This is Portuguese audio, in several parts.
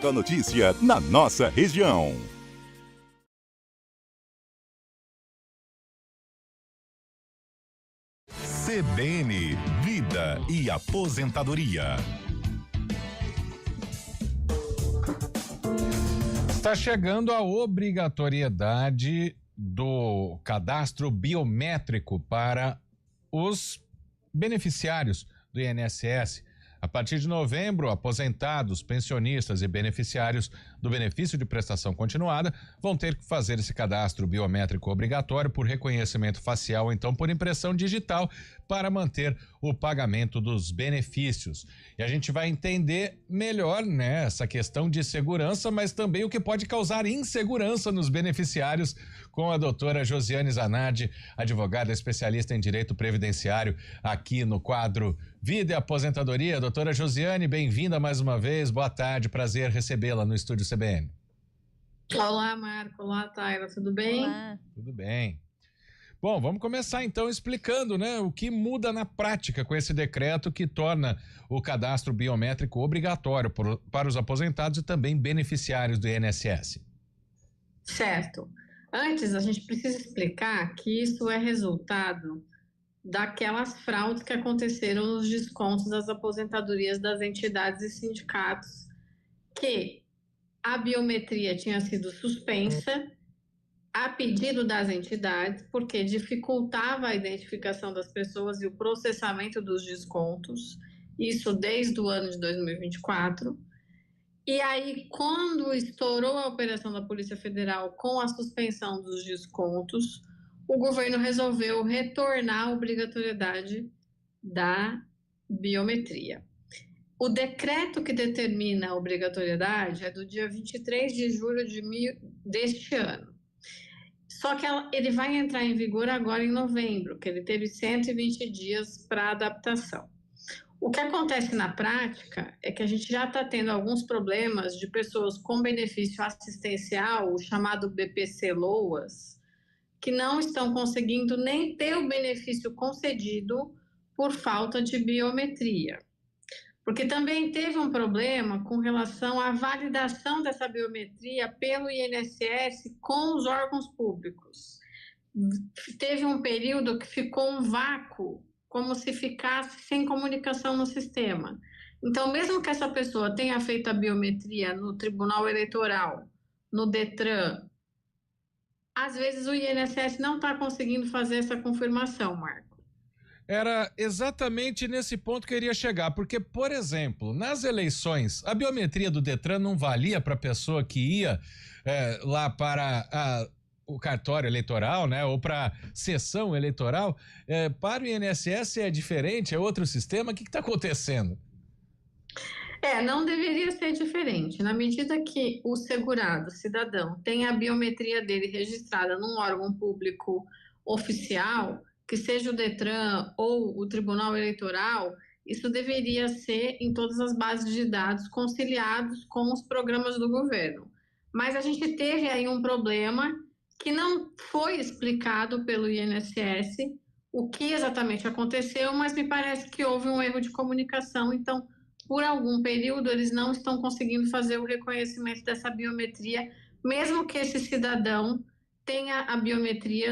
A notícia na nossa região. CBN Vida e Aposentadoria. Está chegando a obrigatoriedade do cadastro biométrico para os beneficiários do INSS. A partir de novembro, aposentados, pensionistas e beneficiários do benefício de prestação continuada vão ter que fazer esse cadastro biométrico obrigatório por reconhecimento facial ou então por impressão digital para manter o pagamento dos benefícios. E a gente vai entender melhor, né, essa questão de segurança, mas também o que pode causar insegurança nos beneficiários com a doutora Josiane Zanardi, advogada especialista em direito previdenciário, aqui no quadro Vida e Aposentadoria. Doutora Josiane, bem-vinda mais uma vez, boa tarde, prazer recebê-la no estúdio CBN. Olá, Marco, olá, Taila, tudo bem? Olá. Tudo bem. Bom, vamos começar então explicando, né, o que muda na prática com esse decreto que torna o cadastro biométrico obrigatório para os aposentados e também beneficiários do INSS. Certo. Antes, a gente precisa explicar que isso é resultado daquelas fraudes que aconteceram nos descontos das aposentadorias das entidades e sindicatos, que a biometria tinha sido suspensa a pedido das entidades, porque dificultava a identificação das pessoas e o processamento dos descontos, isso desde o ano de 2024. E aí, quando estourou a operação da Polícia Federal com a suspensão dos descontos, o governo resolveu retornar a obrigatoriedade da biometria. O decreto que determina a obrigatoriedade é do dia 23 de julho deste ano. Só que ele vai entrar em vigor agora em novembro, que ele teve 120 dias para adaptação. O que acontece na prática é que a gente já está tendo alguns problemas de pessoas com benefício assistencial, o chamado BPC-LOAS, que não estão conseguindo nem ter o benefício concedido por falta de biometria. Porque também teve um problema com relação à validação dessa biometria pelo INSS com os órgãos públicos. Teve um período que ficou um vácuo, como se ficasse sem comunicação no sistema. Então, mesmo que essa pessoa tenha feito a biometria no Tribunal Eleitoral, no Detran, às vezes o INSS não está conseguindo fazer essa confirmação, Marco. Era exatamente nesse ponto que eu iria chegar, porque, por exemplo, nas eleições, a biometria do Detran não valia para a pessoa que ia lá para o cartório eleitoral, né, ou para a sessão eleitoral. Para o INSS é diferente, é outro sistema. O que está acontecendo? Não deveria ser diferente. Na medida que o segurado, cidadão, tem a biometria dele registrada num órgão público oficial, que seja o Detran ou o Tribunal Eleitoral, isso deveria ser em todas as bases de dados conciliados com os programas do governo. Mas a gente teve aí um problema que não foi explicado pelo INSS o que exatamente aconteceu, mas me parece que houve um erro de comunicação. Então, por algum período, eles não estão conseguindo fazer o reconhecimento dessa biometria, mesmo que esse cidadão tenha a biometria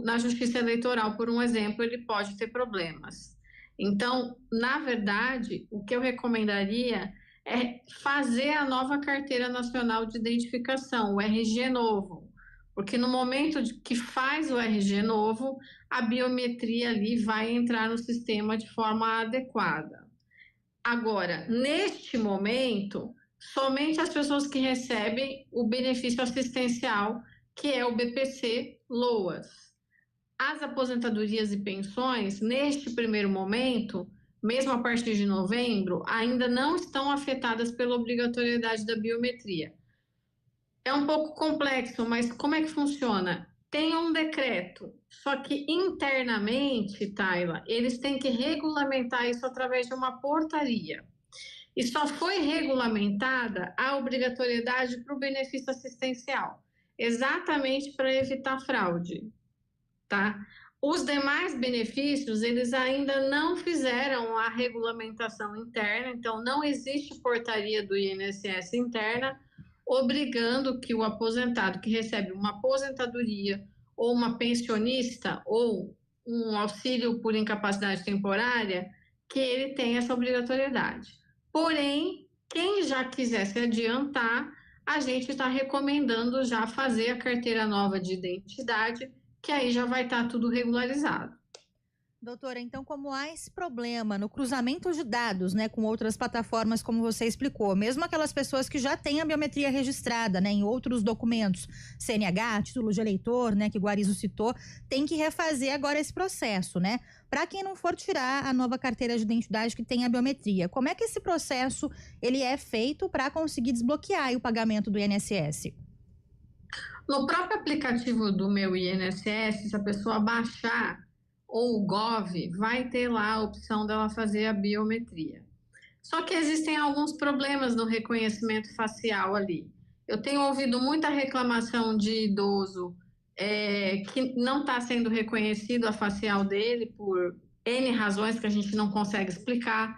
na Justiça Eleitoral, por um exemplo, ele pode ter problemas. Então, na verdade, o que eu recomendaria é fazer a nova Carteira Nacional de Identificação, o RG novo, porque no momento que faz o RG novo, a biometria ali vai entrar no sistema de forma adequada. Agora, neste momento, somente as pessoas que recebem o benefício assistencial, que é o BPC-LOAS. As aposentadorias e pensões, neste primeiro momento, mesmo a partir de novembro, ainda não estão afetadas pela obrigatoriedade da biometria. É um pouco complexo, mas como é que funciona? Tem um decreto, só que internamente, Taila, eles têm que regulamentar isso através de uma portaria. E só foi regulamentada a obrigatoriedade para o benefício assistencial, exatamente para evitar fraude, tá? Os demais benefícios, eles ainda não fizeram a regulamentação interna, então não existe portaria do INSS interna obrigando que o aposentado que recebe uma aposentadoria ou uma pensionista ou um auxílio por incapacidade temporária, que ele tenha essa obrigatoriedade. Porém, quem já quiser se adiantar, a gente está recomendando já fazer a carteira nova de identidade, que aí já vai estar tudo regularizado. Doutora, então como há esse problema no cruzamento de dados, né, com outras plataformas, como você explicou, mesmo aquelas pessoas que já têm a biometria registrada, né, em outros documentos, CNH, título de eleitor, né, que o Guarizo citou, tem que refazer agora esse processo, né? Para quem não for tirar a nova carteira de identidade que tem a biometria, como é que esse processo ele é feito para conseguir desbloquear o pagamento do INSS? No próprio aplicativo do Meu INSS, se a pessoa baixar ou o Gov, vai ter lá a opção dela fazer a biometria. Só que existem alguns problemas no reconhecimento facial ali. Eu tenho ouvido muita reclamação de idoso que não está sendo reconhecido a facial dele por N razões que a gente não consegue explicar.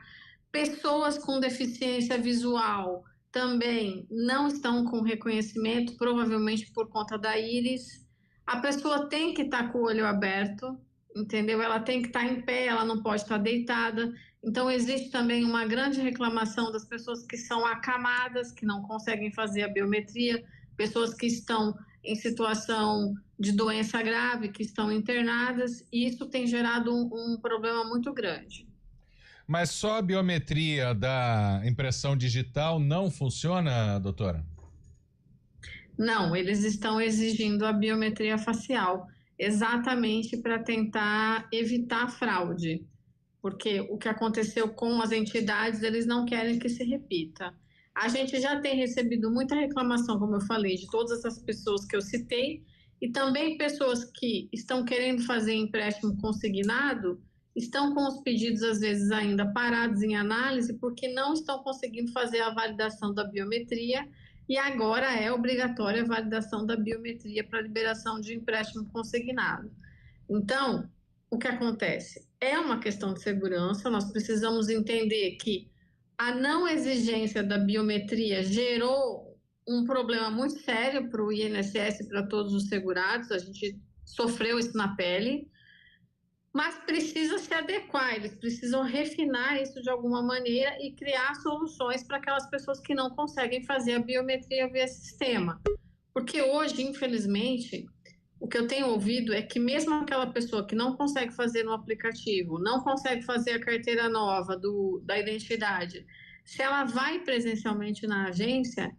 Pessoas com deficiência visual também não estão com reconhecimento, provavelmente por conta da íris. A pessoa tem que estar com o olho aberto, entendeu? Ela tem que estar em pé, ela não pode estar deitada. Então, existe também uma grande reclamação das pessoas que são acamadas, que não conseguem fazer a biometria, pessoas que estão em situação de doença grave, que estão internadas, e isso tem gerado um problema muito grande. Mas só a biometria da impressão digital não funciona, doutora? Não, eles estão exigindo a biometria facial, exatamente para tentar evitar fraude, porque o que aconteceu com as entidades, eles não querem que se repita. A gente já tem recebido muita reclamação, como eu falei, de todas essas pessoas que eu citei, e também pessoas que estão querendo fazer empréstimo consignado, estão com os pedidos, às vezes, ainda parados em análise, porque não estão conseguindo fazer a validação da biometria, e agora é obrigatória a validação da biometria para liberação de empréstimo consignado. Então, o que acontece? É uma questão de segurança, nós precisamos entender que a não exigência da biometria gerou um problema muito sério para o INSS e para todos os segurados, a gente sofreu isso na pele, mas precisa se adequar, eles precisam refinar isso de alguma maneira e criar soluções para aquelas pessoas que não conseguem fazer a biometria via sistema. Porque hoje, infelizmente, o que eu tenho ouvido é que mesmo aquela pessoa que não consegue fazer no aplicativo, não consegue fazer a carteira nova da identidade, se ela vai presencialmente na agência,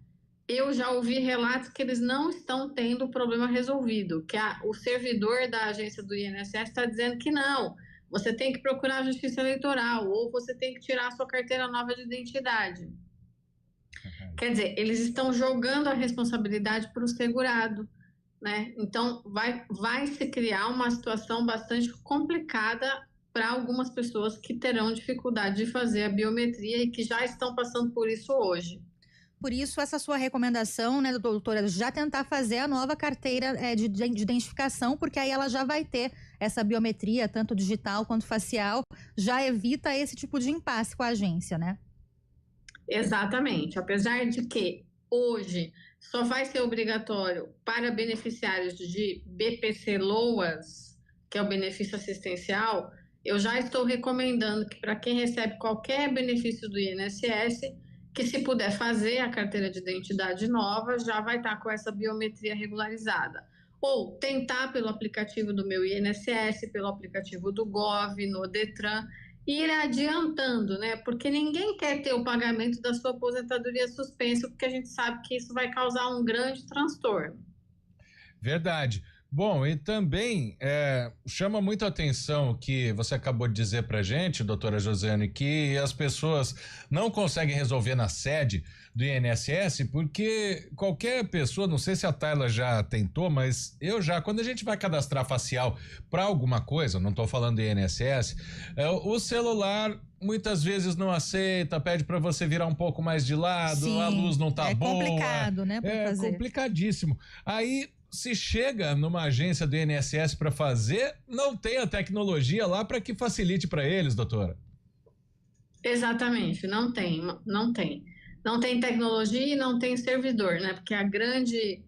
eu já ouvi relatos que eles não estão tendo o problema resolvido, que o servidor da agência do INSS está dizendo que não, você tem que procurar a justiça eleitoral ou você tem que tirar a sua carteira nova de identidade. Quer dizer, eles estão jogando a responsabilidade para o segurado, né? Então, vai se criar uma situação bastante complicada para algumas pessoas que terão dificuldade de fazer a biometria e que já estão passando por isso hoje. Por isso, essa sua recomendação, né, doutora, já tentar fazer a nova carteira de identificação, porque aí ela já vai ter essa biometria, tanto digital quanto facial, já evita esse tipo de impasse com a agência, né? Exatamente. Apesar de que hoje só vai ser obrigatório para beneficiários de BPC-LOAS, que é o benefício assistencial, eu já estou recomendando que para quem recebe qualquer benefício do INSS, que se puder fazer a carteira de identidade nova, já vai estar com essa biometria regularizada. Ou tentar pelo aplicativo do Meu INSS, pelo aplicativo do Gov, no Detran, e ir adiantando, né? Porque ninguém quer ter o pagamento da sua aposentadoria suspenso, porque a gente sabe que isso vai causar um grande transtorno. Verdade. Bom, e também chama muito a atenção o que você acabou de dizer pra gente, doutora Josiane, que as pessoas não conseguem resolver na sede do INSS, porque qualquer pessoa, não sei se a Tayla já tentou, mas quando a gente vai cadastrar facial para alguma coisa, não tô falando do INSS, o celular muitas vezes não aceita, pede para você virar um pouco mais de lado, Sim, a luz não tá boa. É complicado, né, pra fazer. É complicadíssimo. Aí se chega numa agência do INSS para fazer, não tem a tecnologia lá para que facilite para eles, doutora. Exatamente, não tem. Não tem tecnologia e não tem servidor, né? Porque a grande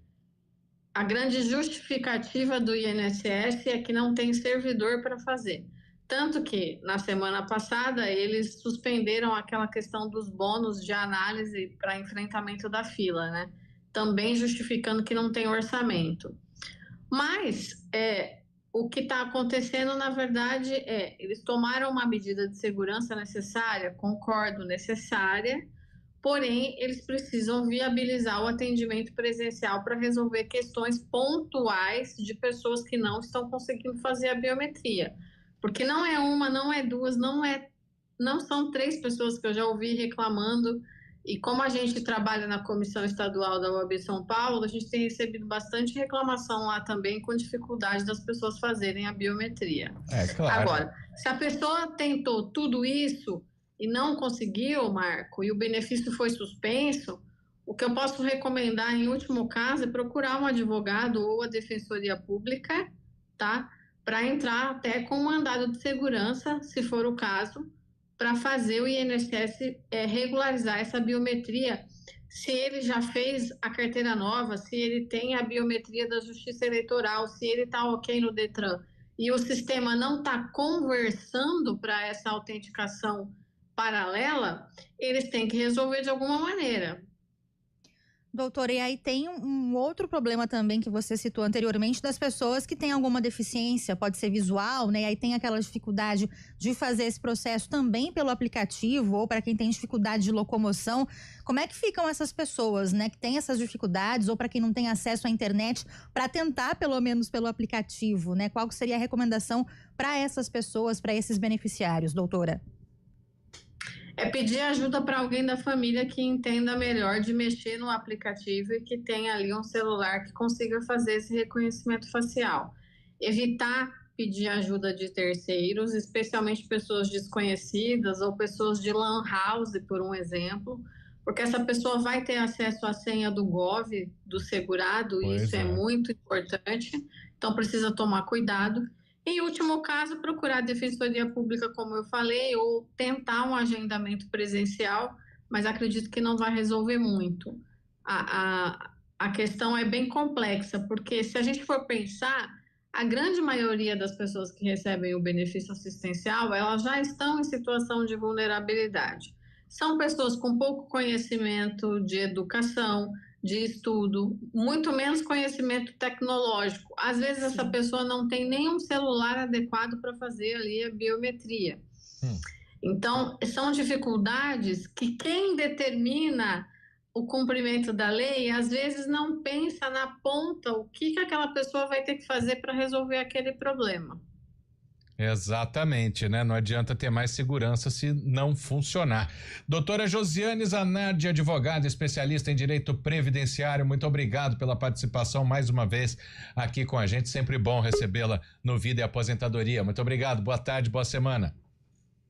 justificativa do INSS é que não tem servidor para fazer. Tanto que, na semana passada, eles suspenderam aquela questão dos bônus de análise para enfrentamento da fila, né? Também justificando que não tem orçamento. Mas o que está acontecendo, na verdade, eles tomaram uma medida de segurança necessária, concordo, necessária, porém, eles precisam viabilizar o atendimento presencial para resolver questões pontuais de pessoas que não estão conseguindo fazer a biometria. Porque não é uma, não é duas, não são 3 pessoas que eu já ouvi reclamando. E como a gente trabalha na Comissão Estadual da OAB São Paulo, a gente tem recebido bastante reclamação lá também com dificuldade das pessoas fazerem a biometria. Claro. Agora, se a pessoa tentou tudo isso e não conseguiu, Marco, e o benefício foi suspenso, o que eu posso recomendar em último caso é procurar um advogado ou a Defensoria Pública, tá? Para entrar até com um mandado de segurança, se for o caso, para fazer o INSS regularizar essa biometria, se ele já fez a carteira nova, se ele tem a biometria da Justiça Eleitoral, se ele está ok no Detran, e o sistema não está conversando para essa autenticação paralela, eles têm que resolver de alguma maneira. Doutora, e aí tem um outro problema também que você citou anteriormente das pessoas que têm alguma deficiência, pode ser visual, né? E aí tem aquela dificuldade de fazer esse processo também pelo aplicativo ou para quem tem dificuldade de locomoção. Como é que ficam essas pessoas, né? Que têm essas dificuldades ou para quem não tem acesso à internet para tentar pelo menos pelo aplicativo, né? Qual seria a recomendação para essas pessoas, para esses beneficiários, doutora? É pedir ajuda para alguém da família que entenda melhor de mexer no aplicativo e que tenha ali um celular que consiga fazer esse reconhecimento facial. Evitar pedir ajuda de terceiros, especialmente pessoas desconhecidas ou pessoas de lan house, por um exemplo, porque essa pessoa vai ter acesso à senha do Gov, do segurado, e isso é muito importante, então precisa tomar cuidado. Em último caso, procurar a Defensoria Pública, como eu falei, ou tentar um agendamento presencial, mas acredito que não vai resolver muito. A questão é bem complexa, porque se a gente for pensar, a grande maioria das pessoas que recebem o benefício assistencial, elas já estão em situação de vulnerabilidade. São pessoas com pouco conhecimento de educação, de estudo, muito menos conhecimento tecnológico. Às vezes essa pessoa não tem nenhum celular adequado para fazer ali a biometria. Então, são dificuldades que quem determina o cumprimento da lei, às vezes não pensa na ponta o que aquela pessoa vai ter que fazer para resolver aquele problema. Exatamente, né? Não adianta ter mais segurança se não funcionar. Doutora Josiane Zanardi, advogada especialista em direito previdenciário, muito obrigado pela participação mais uma vez aqui com a gente. Sempre bom recebê-la no Vida e Aposentadoria. Muito obrigado, boa tarde, boa semana.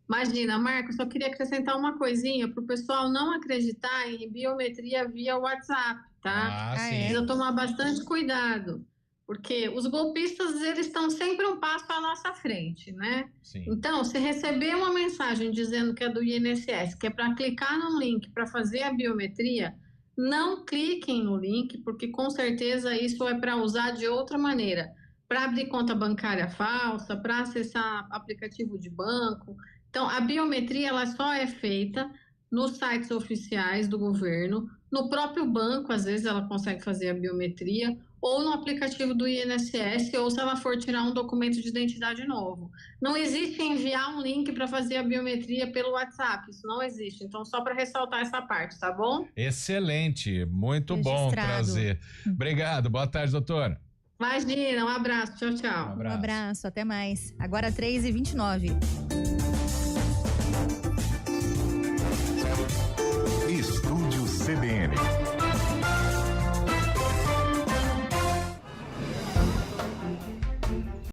Imagina, Marcos, só queria acrescentar uma coisinha para o pessoal não acreditar em biometria via WhatsApp, tá? Sim. Precisa tomar bastante cuidado. Porque os golpistas, eles estão sempre um passo à nossa frente, né? Sim. Então, se receber uma mensagem dizendo que é do INSS, que é para clicar num link para fazer a biometria, não cliquem no link, porque com certeza isso é para usar de outra maneira. Para abrir conta bancária falsa, para acessar aplicativo de banco. Então, a biometria ela só é feita nos sites oficiais do governo, no próprio banco, às vezes ela consegue fazer a biometria, ou no aplicativo do INSS, ou se ela for tirar um documento de identidade novo. Não existe enviar um link para fazer a biometria pelo WhatsApp, isso não existe. Então, só para ressaltar essa parte, tá bom? Excelente, muito bom, prazer. Obrigado, boa tarde, doutora. Imagina, um abraço, tchau, tchau. Um abraço, até mais. Agora 3h29.